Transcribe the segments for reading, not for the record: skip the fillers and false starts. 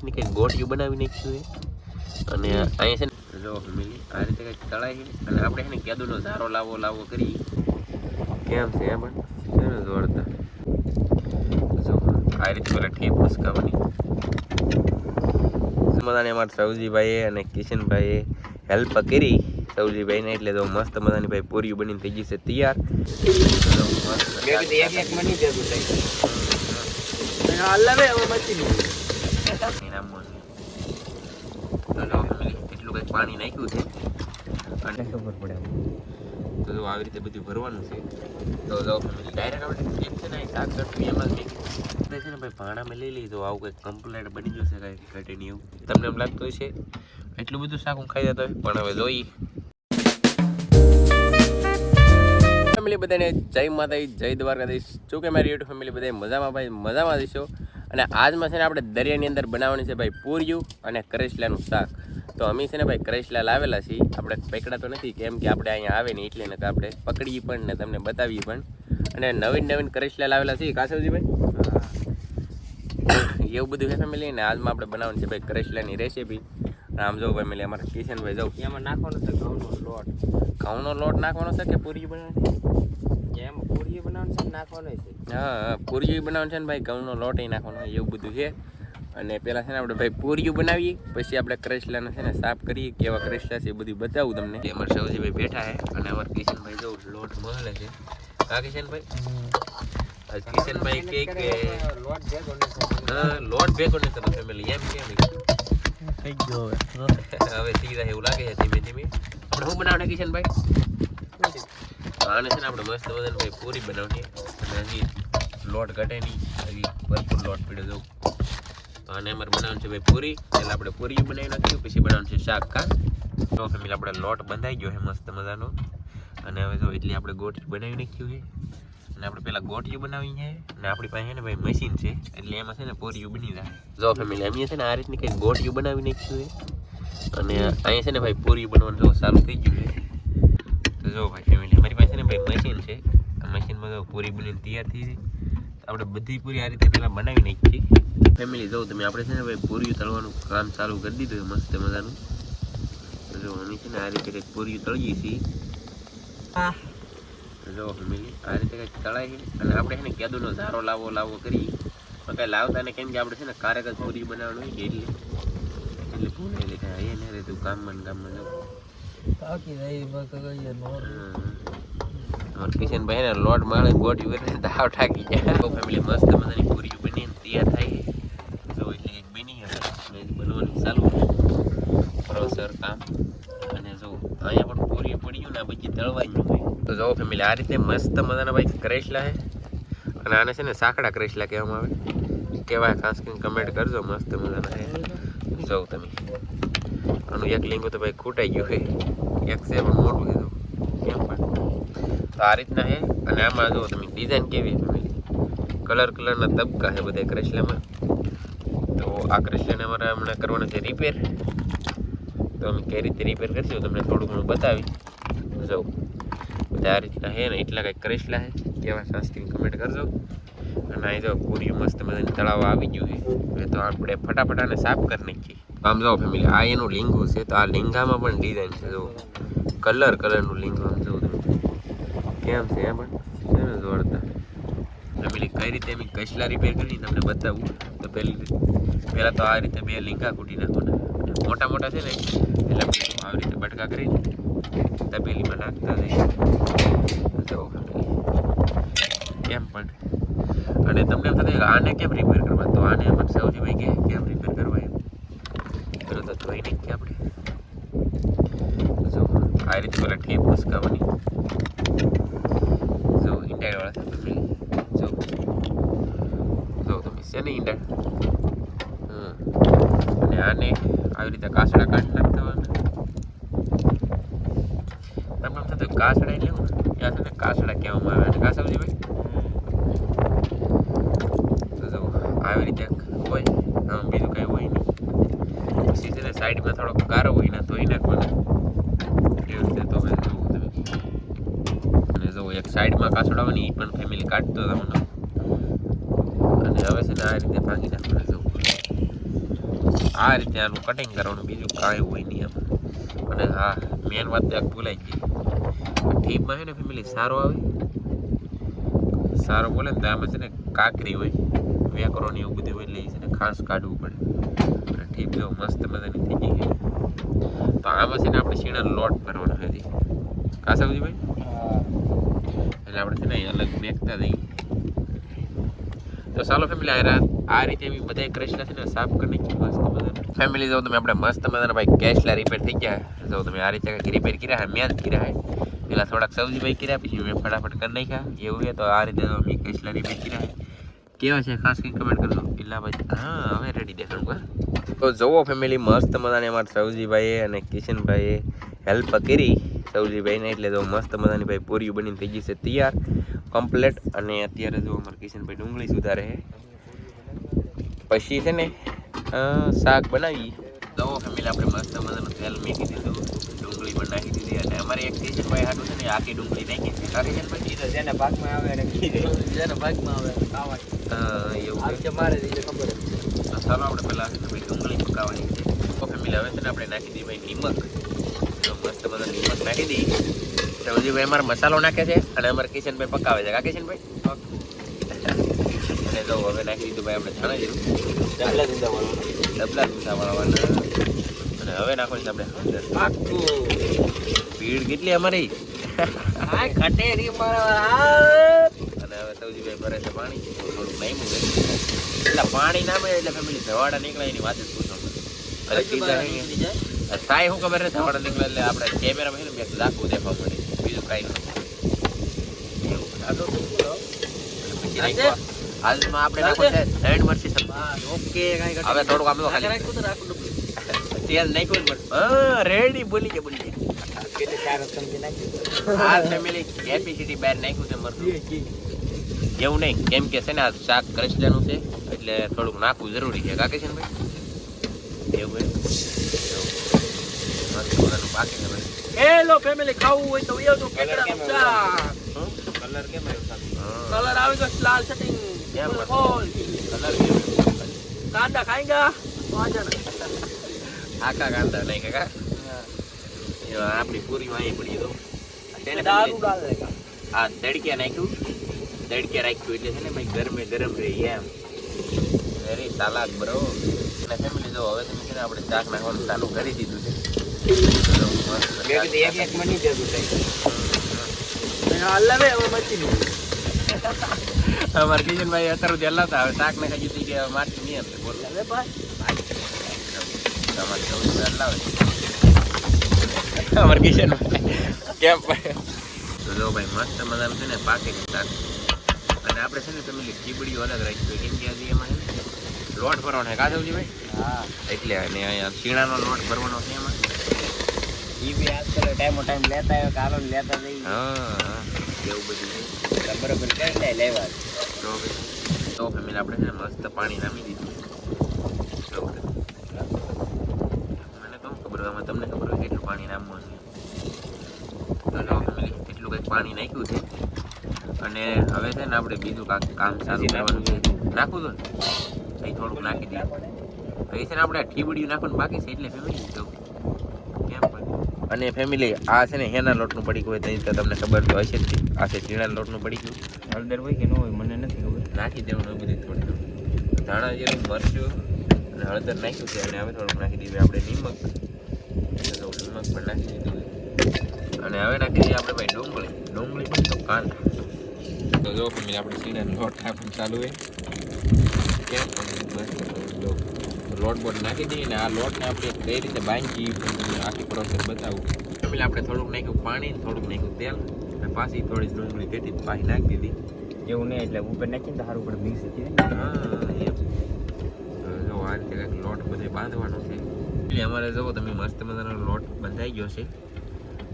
ની કંઈક ગોટિયું બનાવી નાખ્યું છે અને અહીંયા છે ને જો ફેમિલી આ રીતે કંઈક તળાય છે અને આપણે છે ને કેદુનો ઝારો લાવો કરી કેમ છે એમ પણ છે ને જોરદાર જો આ રીતે પેલા ઠેપ મસ્કાવવાની મજાની અમારા સૌજીભાઈએ અને કિશનભાઈએ હેલ્પ કરી સૌજીભાઈને એટલે તો મસ્ત મજાની ભાઈ પૂરી બનીને થઈ ગઈ છે તૈયાર એટલું કંઈક પાણી નાખ્યું છે અને ખબર પડે તો જો આવી રીતે બધું ભરવાનું છે તો જો ડાયરેક્ટ આપણે એક છે ને શાક કરતું એમાં છે ને ભાઈ ભાણામાં લઈ લઈ તો આવું કંઈક કમ્પ્લેટ બની જશે કાંઈ ઘટે નહીં એવું તમને એમ લાગતું હોય છે એટલું બધું શાક હું ખાઈ જતો હોય પણ હવે જોઈએ ફેમિલી બધાને જય માતા જય દ્વારકાધીશ જો કે મારી યુટ્યુબ ફેમિલી બધા મજામાં ભાઈ મજામાં દઈશો અને આજમાં છે ને આપણે દરિયાની અંદર બનાવવાની છે ભાઈ પૂરિયું અને કરેસલાનું શાક તો અમે છે ને ભાઈ કરેસલા લાવેલા છીએ આપણે પકડા તો નથી કેમ કે આપણે અહીંયા આવે ને એટલે ને આપણે પકડીએ પણ ને તમને બતાવીએ પણ અને નવીન કરેસલા લાવેલા છીએ કાસવજી ભાઈ એવું બધું છે ફેમિલી ને આજમાં આપણે બનાવવાની છે ભાઈ કરેસલાની રેસીપી આમ જો ફેમિલી અમારા કિશનભાઈ જાઉં એમાં નાખવાનો છે ઘઉંનો લોટ નાખવાનો છે કે પૂરી બનાવવાની એમ પૂરી બનાવવાની છે નાખવાનો છે હા પૂરી બનાવવાની છે ને ભાઈ ઘઉંનો લોટ નાખવાનો એવું બધું છે અને પહેલાં છે ને આપણે ભાઈ પૂરીયું બનાવીએ પછી આપણે કરેસલાને છે ને સાફ કરીએ કેવા કરેસલા છે એ બધું બતાવું તમને અમારા સૌજીભાઈ બેઠા છે અને અમારા કિશનભાઈ જો લોટ મહલે છે હા કિશનભાઈ કિશનભાઈ કે લોટ ભેગો નથી થતો ફેમિલી એમ કેમ થઈ ગયો હવે થઈ જાય એવું લાગે છે ધીમે ધીમે આપણે શું બનાવવાના કિશનભાઈ આને છે ને આપણે મસ્ત મજાની ભાઈ પૂરી બનાવવાની અને હજી લોટ ઘટે નહીં હજી ભરપૂર લોટ પીડ્યો જવું તો આને અમારે બનાવવાનું છે ભાઈ પૂરી એટલે આપણે પૂરી બનાવી નાખ્યું પછી બનાવવાનું છે શાક કા તો ફેમિલી આપણે લોટ બંધાઈ ગયો છે મસ્ત મજાનો અને હવે જો એટલી આપણે ગોઠી બનાવી નાખ્યું છે અને આપણે પેલા ગોઠિયું બનાવી છે અને આપણી પાસે છે ને ભાઈ મશીન છે એટલે એમાં છે ને પૂરીયું બની જાય જો ફેમિલી અમે છે ને આ રીતની કંઈક ગોઠિયું બનાવી નાખ્યું છે અને અહીંયા છે ને ભાઈ પૂરીયું બનવાનું જો સારું થઈ ગયું છે તો જો ભાઈ ફેમિલી અમારી પાસે ને ભાઈ મશીન છે આ મશીનમાં જો પૂરી બનીને તૈયાર થઈ જાય આપણે બધી પૂરી આ રીતે પહેલાં બનાવી નાખીએ ફેમિલી જો તમે આપણે છે ને ભાઈ પૂરીયું તળવાનું કામ ચાલુ કરી દીધું મસ્ત મજાનું તો જો અમે છે ને આ રીતે કંઈક પૂરીયું તળીએ છીએ જો ફેમિલી આ રીતે કંઈક તળાય છે અને આપણે છે ને કેદુનો ઝારો લાવો કરી પણ કાંઈ લાવતા ને કેમ કે આપણે છે ને કારેક જ પૂરી બનાવવાનું હોય એટલે ભૂલે લીધા એ ને રે તું કામમાં જાઉં કિશનભાઈ ને લોટ માળે ગોઠવી કરીને દાવ ઠાકી જાય ફેમિલી મસ્ત મજાની પૂરી બનીને તૈયાર થાય જો એટલે એક બની બનવાનું ચાલુ પ્રોસર કામ અને જો અહીંયા પણ પૂરી પડી ગયું ને બધી તળવાની હોય તો જો ફેમિલી આ રીતે મસ્ત મજાના ભાઈ કરેસલા છે અને આને છે ને સાંકડા કરેસલા કહેવામાં આવે કેવાય ખાસ કરીને કમેન્ટ કરજો મસ્ત મજાના છે જો તમે આનું એક લીંગો તો ભાઈ ખૂટાઈ ગયું છે એક છે પણ મોટું છે કેમ પણ તો આ રીતના છે અને આમાં જો તમે ડિઝાઇન કેવી ફેમિલી કલરના તબકા છે બધા કરેસલામાં તો આ કરેસલાને અમારે હમણાં કરવાના છે રિપેર તો અમે કઈ રીતે રિપેર કરીશું તમને થોડું ઘણું બતાવી જાઉં બધા આ રીતના છે ને એટલા કંઈક કરેસલા છે કેવા શાસ્ત્રી કમેન્ટ કરજો અને અહીં જો પૂરી મસ્ત મજાની તળાવ આવી ગયું છે તો આપણે ફટાફટ આને સાફ કરી નાખીએ આમ જાઓ ફેમિલી આ એનું લીંગું છે તો આ લીંગામાં પણ ડિઝાઇન છે જો કલરનું લીંગું આમ જોઉં તમે કેમ છે એ પણ છે ને જોરદાર ફેમિલી કઈ રીતે અમે કસલા રિપેર કરી તમને બતાવું તો પહેલાં તો આ રીતે બે લીંગા કૂટી નાખવાના મોટા છે ને એટલે આવી રીતે બટકા કરીને તપેલીમાં નાખતા જઈએ જો કેમ પણ અને તમને એમ થતું આને કેમ રિપેર કરવા તો આને અમારે સૌજીભાઈ કે કેમ રિપેર કરવા એમ પેલો તો ધોઈ નાખીએ આપણે જો આ રીતે પેલા ઠેપ મસ્કાવવાની જો ઈંડાવાળા છે ફેમિલી જો તમે છે ને ઈંડા અને આને આવી રીતે કાસડા કાઢી નાખતા તમને થતું કાસડા એટલે ત્યાં છે ને કાસડા કહેવામાં આવે અને કાસવજી ભાઈ તો જો આવી રીતે હોય બીજું કંઈ હોય નહીં પછી છે ને સાઈડમાં થોડોક ગારો હોય ને ધોઈ નાખવાનો એવી રીતે તો હવે જોવું તમે અને જો એક સાઈડમાં કાસડા હોય ને એ પણ ફેમિલી કાઢતો તમને અને હવે છે ને આ રીતે ભાંગી નાખવાનું જવું આ રીતે આનું કટિંગ કરવાનું, બીજું કાંઈ હોય નહીં આમાં. અને હા, મેન વાત તો એક ભૂલાઈ ગઈ, ઠીપમાં છે ને ફેમિલી સારો આવે, સારો બોલે ને તો આમાં છે ને કાકરી હોય, વેકરો ને એવું બધું હોય, એટલે છે ને ખાસ કાઢવું પડે. અને ઠીપ જો મસ્ત મજાની થઈ ગઈ છે. તો આમાં છે ને આપણે શીણાનો લોટ ભરવાનો હતી કા સૌજીભાઈ, એટલે આપણે છે ને અલગ મેકતા દઈએ. તો ચાલો ફેમિલી આ રીતે એમ બધા ક્રેશલા છે ને સાફ કરી નાખીએ મસ્ત મજાના. ફેમિલી જો તમે આપણે મસ્ત મજાના ભાઈ કેશલા રિપેર થઈ ગયા. જો તમે આ રીતે કંઈક રિપેર કર્યા મેં જ કર્યા હે, પેલા થોડાક સૌજીભાઈ કર્યા, પછી મેં ફટાફટ કરી નાખ્યા. એવું છે તો આ રીતે મેં કેશલા રિપેર કર્યા હે. કેવા છે ખાસ કંઈક કમેન્ટ કરજો. પેલા ભાઈ હા હવે રેડી દેખાડું. તો જુઓ ફેમિલી મસ્ત મજાની અમારા સૌજીભાઈએ અને કિશનભાઈએ હેલ્પ કરી સૌજીભાઈને, એટલે જો મસ્ત મજાની ભાઈ પૂરીઓ બનીને થઈ ગઈ છે તૈયાર કમ્પ્લેટ. અને અત્યારે જો અમારા કિશનભાઈ ડુંગળી સુધારે છે, પછી છે ને શાક બનાવી. તો ફેમિલી આપણે મસ્ત મજાનું તેલ મૂકી દીધું, ડુંગળી પણ નાખી દીધી. અને અમારે એક કિશનભાઈ હાટું છે ને આખી ડુંગળી નાખી છે. આ કિશનભાઈ તો જેના ભાગમાં આવે અને જેના ભાગમાં આવે ખાવાની એવું છે મારે ખબર જ. ચાલો આપણે પહેલાં ભાઈ ડુંગળી પકાવવાની છે. તો ફેમિલી હવે છે ને આપણે નાખી દઈએ ભાઈ નિમક. તો મસ્ત મજાનું નિમક નાખી દઈએ. સૌજીભાઈ અમારે મસાલો નાખે છે અને અમારે કિશનભાઈ પકાવે છે. કા કિશનભાઈ? અને તો હવે નાખી દીધું ભાઈ આપણે જાણે દીધું ડબલા દૂધા વાળવાના. અને હવે નાખવાની છે આપણે આખું ભીડ કેટલી અમારી ખટેરી. અને હવે સૌજીભાઈ ભરે છે પાણી, થોડુંક નહીં મૂકે એટલે પાણી ના મળે એટલે ફેમિલી ધવાડા નીકળે એની વાત જ પૂછો. થાય શું ખબર છે ધવાડા નીકળે એટલે આપણે કેમેરામાં છે ને મેં લાખું દેખવા મળે, બીજું કાંઈ નથી. હાલમાં આપણે નાખો છે 3 મરચી ઓકે. હવે થોડુંક આમ તો ખાલી તેલ નાખ્યું પણ રેડી બોલી કે આ ફેમિલી કેપેસિટી બહાર નાખ્યું છે મરચું એવું નહીં, કેમ કે છે ને આ શાક કરસલાનું છે એટલે થોડુંક નાખવું જરૂરી છે. કાકે છે ને ભાઈ એવું મસ્ત મજાનું પાકી છે ભાઈ. હેલો ફેમિલી ખાવું હોય તો એવું તો કલર કેમ કલર આવી ગયો લાલ સેટિંગ કેમ બોલ કલર કેમ કાંદા ખાएगा આકા કાંદા નહીં કાકા આપણી પૂરી વાઈ પડી તો દારૂ ડાલ લેગા. આ તડક્યા નાખ્યું, તડક્યા રાખ્યું એટલે છે ને ભાઈ ગરમે ગરમ રહી એમ વેરી સાલાક બ્રો. અને ફેમિલી જો હવે તમે છે ને આપણે શાક નાખવાનું ચાલુ કરી દીધું છે. એક મની દેતું અમારે કિશનભાઈ અત્યારે સુધી હલાવતા, હવે શાક નાખી દીધી કે મારતી નહીં એમ બોલ અમારે કિશનભાઈ કેમ તો જો ભાઈ મસ્ત મજાનું છે ને પાકે છે શાક. અને આપણે છે ને ફેમિલી ચીબડીઓ અલગ રાખી કેમ કે હજી એમાં છે ને લોટ ભરવાનો છે કાજવજી ભાઈ. હા એટલે અને અહીંયા શીણાનો લોટ ભરવાનો છે એમાં. એ બી આજકાલ ટાઈમો ટાઈમ લેતા આવ્યો કાલો લેતા જઈએ. હા એવું બધું છે બરોબર કરી લે લેવા. તો ફેમિલી આપણે છે ને મસ્ત પાણી નામી દીધું. મને તો ખબર હોય તમને ખબર હોય કેટલું પાણી નામવાનું છે. તો ફેમિલી એટલું કંઈક પાણી નાખ્યું છે. અને હવે છે ને આપણે બીજું કામ ચાલુ કરવાનું છે. નાખવું તો ને અહીં થોડુંક નાખી દઈએ. હવે છે ને આપણે ઠીબડીયું નાખવાનું બાકી છે એટલે ફેમિલી તો કેમ પણ. અને ફેમિલી આ છે ને હેના લોટનું પડીકું હોય તો તમને ખબર તો હશે જ. આ છે ઝીણા લોટનું પડીકું. હળદર હોય કે ન હોય મને નથી ખબર. નાખી દેવાનું બધી થોડી ધાણા જેવું મરચું અને હળદર નાખ્યું છે. અને હવે થોડુંક નાખી દીધું આપણે નિમક. નિમક પણ નાખી દીધું. અને હવે નાખી દઈએ આપણે ભાઈ ડુંગળી પણ તો કાંદા. તો જો ફેમિલી આપણે સીણાનો લોટ નાખવાનું ચાલુ હોય કેમ લોટ બોટ નાખી દઈએ ને આ લોટને આપણે કઈ રીતે બાંધી આખી પ્રોસેસ બતાવું. ફેમિલી આપણે થોડુંક નાખ્યું પાણી, થોડુંક નાખ્યું તેલ અને પાછી થોડી ડુંગળી પેટી પાછી નાખી દીધી. એવું નહીં એટલે ઉપર નાખીને તો સારું પડે મિક્સ થઈ. હા એમ જો આ રીતે કંઈક લોટ બધે બાંધવાનો છે. એટલે અમારે જુઓ તમે મસ્ત મજાનો લોટ બંધાઈ ગયો છે.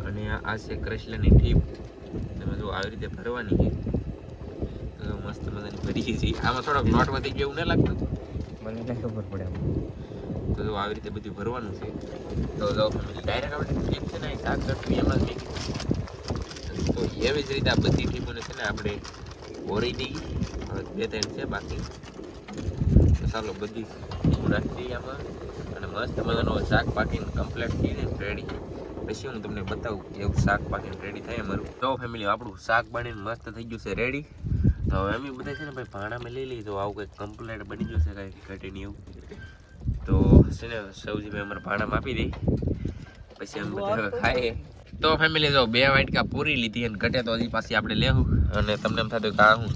અને આ છે કરસલાની ટીપ. તમે જો આવી રીતે ભરવાની છે. મસ્ત મજાની ભરી છે. આમાં થોડોક લોટ વધી ગયો એવું ન લાગતું? મને નહીં ખબર પડે. તો જો આવી રીતે બધું ભરવાનું છે. તો જો ડાયરેક્ટ આપણે ટીપ છે ને શાક કરતું એમાં જ મેકી. તો એવી જ રીતે આ બધી ટીપોને છે ને આપણે ઓરી દઈએ. હવે 2-3 છે બાકી. તો ચાલો બધી ટીપો રાખી દઈએ આમાં. અને મસ્ત મજાનું શાક પાકીને કમ્પ્લીટ થઈને રેડી. પછી હું તમને બતાવું કે એવું શાક પાકીને રેડી થાય અમારું. તો ફેમિલી આપણું શાક બનીને મસ્ત થઈ ગયું છે રેડી. તો હવે અમે બધા છે ને ભાઈ ભાણામાં લઈ લઈએ તો આવું કંઈક કમ્પ્લીટ બની જશે કાંઈ ઘટે નહીં એવું. તો છે ને સૌજી ભાઈ અમારે ભાણામાં આપી દઈ પછી અમે બધા ખાઈએ. તો ફેમિલી જો 2 વાટકા પૂરી લીધી અને ઘટે તો હજી પાછી આપણે લેવું. અને તમને એમ થતું કે આ હું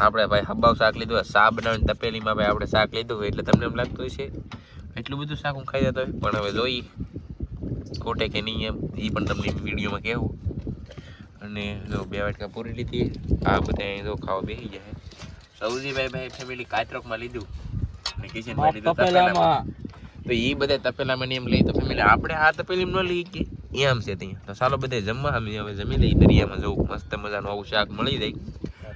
આપણે ભાઈ હબાવ શાક લીધું શા બનાવીને તપેલીમાં ભાઈ આપણે શાક લીધું એટલે તમને એમ લાગતું હશે એટલું બધું શાક હું ખાઈ જતો હોય. પણ હવે જોઈ ખોટે કે નહીં એમ એ પણ તમને વિડીયોમાં કહેવું. અને જો 2 વાટકા પૂરી લીધી. આ બધા જો ખાવા બેસી જાય. સૌજીભાઈ ફેમિલી કાચરોકમાં લીધું અને કિશનભાઈ લીધું તપેલામાં. તો એ બધા તપેલામાં એમ લઈ તો ફેમિલી આપણે આ તપેલીમાં ન લઈ કે એમ છે ત્યાં. તો ચાલો બધા જમવા અમે હવે જમી લઈ. દરિયામાં જવું મસ્ત મજાનું આવું શાક મળી જાય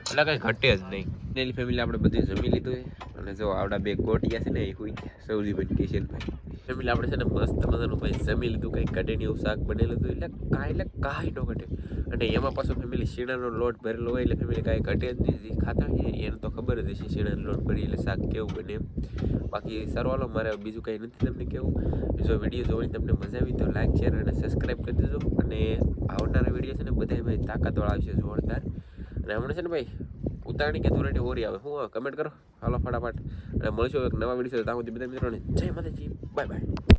એટલે કંઈ ઘટે જ નહીં. એની ફેમિલી આપણે બધે જમી લીધું અને જો આવડા 2 ગોટિયા છે ને એ કોઈ સૌજીભાઈ કિશનભાઈ ફેમિલી આપણે છે ને મસ્ત મજાનું ભાઈ જમી લીધું. કંઈ ઘટે નહીં એવું શાક બનેલું હતું એટલે કાંઈ ન ઘટે. અને એમાં પાછું ફેમિલી શીણાનો લોટ ભરેલો હોય એટલે ફેમિલી કાંઈ ઘટે જ નહીં. જે ખાતા હોય એને તો ખબર જ હશે શીણાનો લોટ ભરી એટલે શાક કેવું બને એમ. બાકી સરવાલો મારે બીજું કંઈ નથી તમને કેવું. જો વિડીયો જોવાની તમને મજા આવી તો લાઈક શેર અને સબસ્ક્રાઈબ કરી દેજો. અને આવનારા વિડીયો છે ને બધા ભાઈ તાકાતવાળા આવશે જોરદાર. અને હમણાં છે ને ભાઈ ઉતારણી કે ધોરણી હોરી આવે હું કમેન્ટ કરો હાલો ફટાફટ. અને મળશું એક નવા વિડીયો ત્યાં સુધી બધા મિત્રોને જય માતાજી બાય બાય.